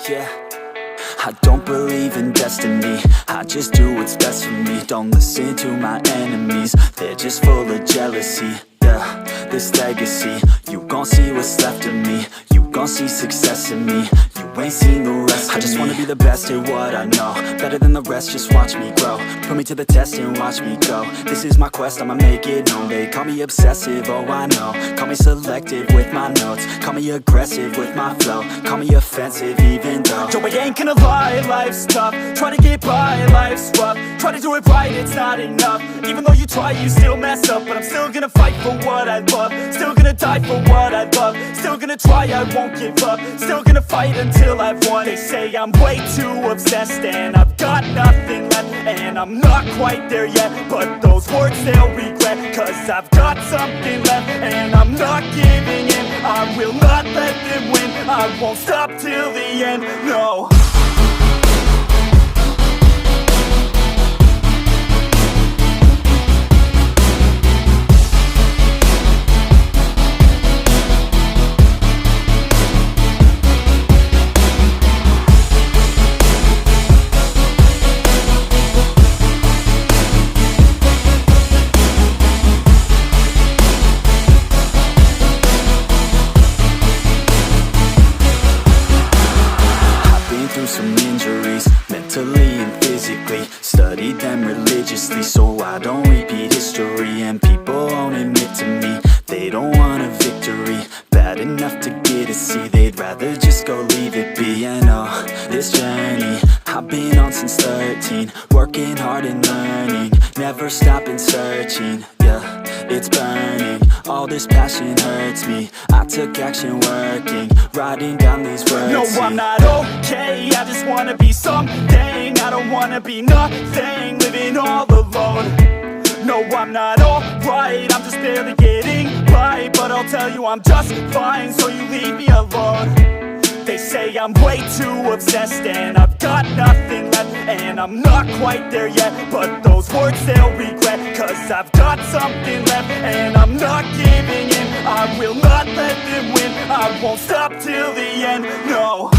yeah. I don't believe in destiny, I just do what's best for me. Don't listen to my enemies, they're just full of jealousy. Yeah, this legacy, you gon' see what's left of me. You gon' see success in me, you ain't seen the rest of me. I just wanna be the best at what I know, better than the rest, just watch me grow. Put me to the test and watch me go. This is my quest, I'ma make it known. They call me obsessive, oh I know. Call me selective with my notes, call me aggressive with my flow. Call me offensive even though Joe, I ain't gonna lie, life's tough. Try to get by, life's rough. Try to do it right, it's not enough. Even though you try, you still mess up. But I'm still gonna fight for what I love, still gonna die for what I love, still gonna try, I won't give up, still gonna fight until I've won. They say I'm way too obsessed and I've got nothing left, and I'm not quite there yet, but those words they'll regret, cause I've got something left and I'm not giving in. I will not let them win, I won't stop till the end, no. Some injuries, mentally and physically. Studied them religiously so I don't repeat history. And people won't admit to me they don't want a victory bad enough to get a C. They'd rather just go leave it be. And oh, this journey I've been on since 13, working hard and learning, never stopping searching. Yeah, it's burning, all this passion hurts me. I took action working, writing down these words. No, I'm not okay, I just wanna be something. I don't wanna be nothing, living all alone. No, I'm not alright, I'm just barely getting by. But I'll tell you I'm just fine, so you leave me alone. They say I'm way too obsessed and I've got nothing left, and I'm not quite there yet, but those words they'll regret, cause I've got something left and I'm not giving in. I will not let them win, I won't stop till the end, no.